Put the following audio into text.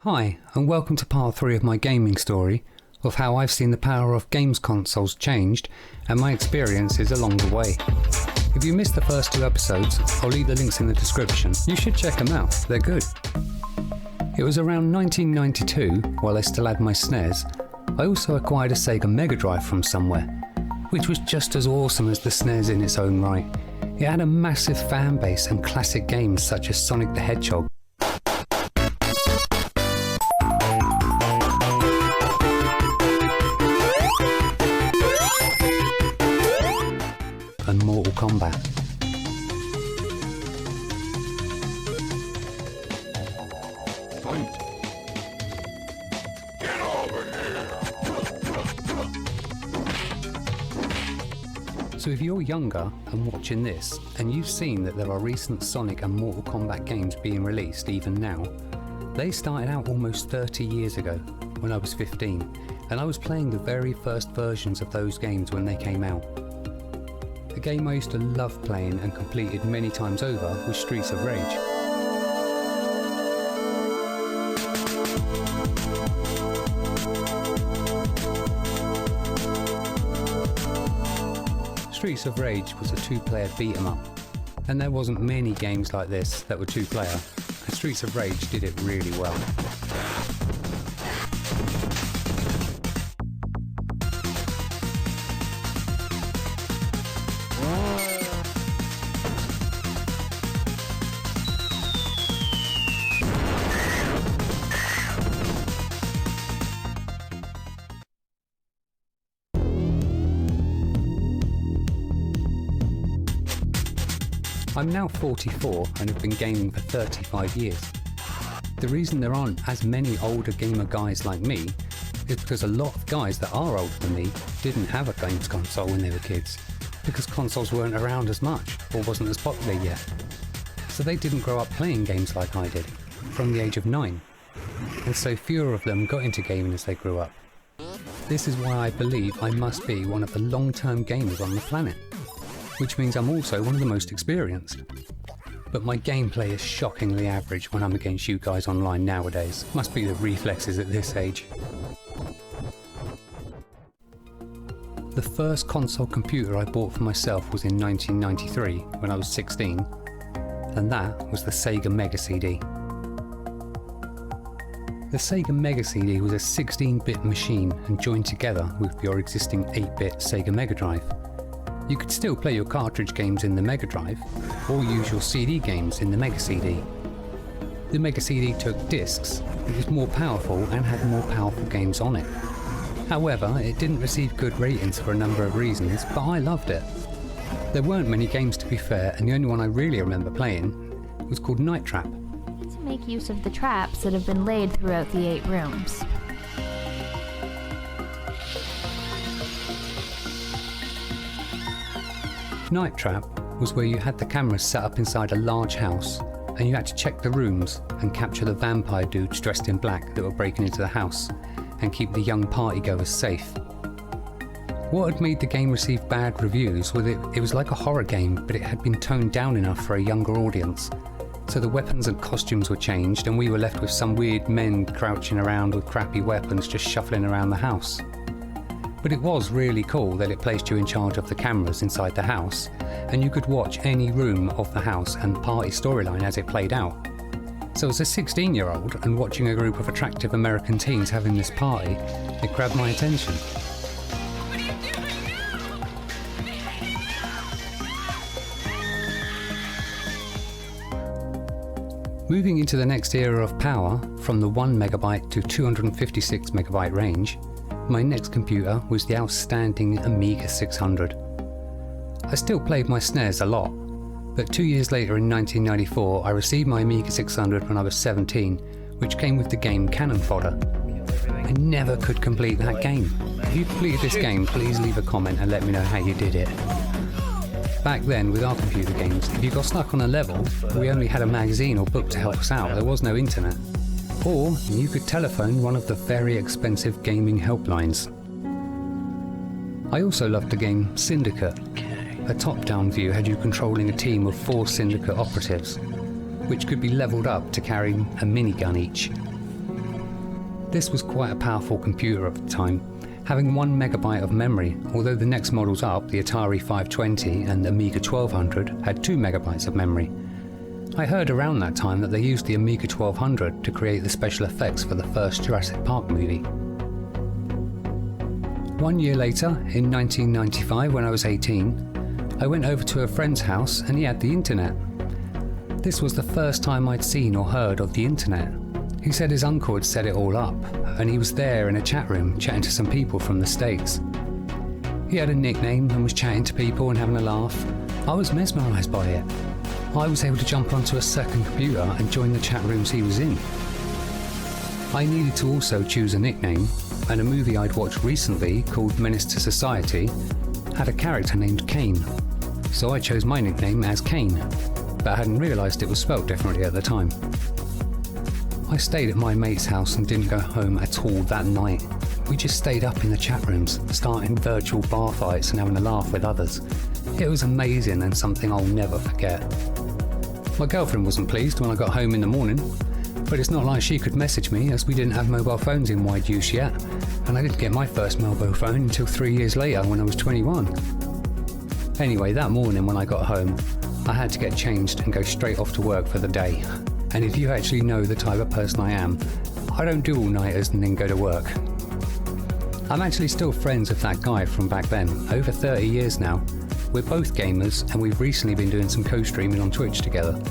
Hi, and welcome to part 3 of my gaming story of how I've seen the power of games consoles changed and my experiences along the way. If you missed the first 2 episodes, I'll leave the links in the description. You should check them out, they're good. It was around 1992, while I still had my SNES, I also acquired a Sega Mega Drive from somewhere, which was just as awesome as the SNES in its own right. It had a massive fan base and classic games such as Sonic the Hedgehog, and Mortal Kombat. Get over here! So if you're younger and watching this, and you've seen that there are recent Sonic and Mortal Kombat games being released even now, they started out almost 30 years ago, when I was 15, and I was playing the very first versions of those games when they came out. The game I used to love playing and completed many times over was Streets of Rage. Streets of Rage was a 2-player beat-em-up, and there wasn't many games like this that were 2-player, and Streets of Rage did it really well. I'm now 44 and have been gaming for 35 years. The reason there aren't as many older gamer guys like me is because a lot of guys that are older than me didn't have a games console when they were kids, because consoles weren't around as much or wasn't as popular yet. So they didn't grow up playing games like I did, from the age of 9, and so fewer of them got into gaming as they grew up. This is why I believe I must be one of the long-term gamers on the planet, which means I'm also one of the most experienced. But my gameplay is shockingly average when I'm against you guys online nowadays. Must be the reflexes at this age. The first console computer I bought for myself was in 1993, when I was 16, and that was the Sega Mega CD. The Sega Mega CD was a 16-bit machine and joined together with your existing 8-bit Sega Mega Drive. You could still play your cartridge games in the Mega Drive, or use your CD games in the Mega CD. The Mega CD took discs, it was more powerful and had more powerful games on it. However, it didn't receive good ratings for a number of reasons, but I loved it. There weren't many games to be fair, and the only one I really remember playing was called Night Trap. To make use of the traps that have been laid throughout the 8 rooms. Night Trap was where you had the cameras set up inside a large house, and you had to check the rooms and capture the vampire dudes dressed in black that were breaking into the house, and keep the young partygoers safe. What had made the game receive bad reviews was it was like a horror game, but it had been toned down enough for a younger audience. So the weapons and costumes were changed, and we were left with some weird men crouching around with crappy weapons just shuffling around the house. But it was really cool that it placed you in charge of the cameras inside the house, and you could watch any room of the house and the party storyline as it played out. So as a 16-year-old and watching a group of attractive American teens having this party, it grabbed my attention. Moving into the next era of power, from the 1 MB to 256 MB range, my next computer was the outstanding Amiga 600. I still played my SNES a lot, but 2 years later in 1994 I received my Amiga 600 when I was 17, which came with the game Cannon Fodder. I never could complete that game. If you completed this game, please leave a comment and let me know how you did it. Back then, with our computer games, if you got stuck on a level, we only had a magazine or book to help us out, there was no internet. Or you could telephone one of the very expensive gaming helplines. I also loved the game Syndicate. A top-down view had you controlling a team of 4 Syndicate operatives, which could be leveled up to carry a minigun each. This was quite a powerful computer at the time, having 1 megabyte of memory, although the next models up, the Atari 520 and Amiga 1200, had 2 megabytes of memory. I heard around that time that they used the Amiga 1200 to create the special effects for the first Jurassic Park movie. 1 year later, in 1995 when I was 18, I went over to a friend's house and he had the internet. This was the first time I'd seen or heard of the internet. He said his uncle had set it all up, and he was there in a chat room chatting to some people from the States. He had a nickname and was chatting to people and having a laugh. I was mesmerised by it. I was able to jump onto a second computer and join the chat rooms he was in. I needed to also choose a nickname, and a movie I'd watched recently called Menace to Society had a character named Kane, so I chose my nickname as Kane, but I hadn't realised it was spelt differently at the time. I stayed at my mate's house and didn't go home at all that night. We just stayed up in the chat rooms, starting virtual bar fights and having a laugh with others. It was amazing and something I'll never forget. My girlfriend wasn't pleased when I got home in the morning, but it's not like she could message me as we didn't have mobile phones in wide use yet, and I didn't get my first mobile phone until 3 years later when I was 21. Anyway, that morning when I got home, I had to get changed and go straight off to work for the day. And if you actually know the type of person I am, I don't do all-nighters and then go to work. I'm actually still friends with that guy from back then, over 30 years now. We're both gamers and we've recently been doing some co-streaming on Twitch together.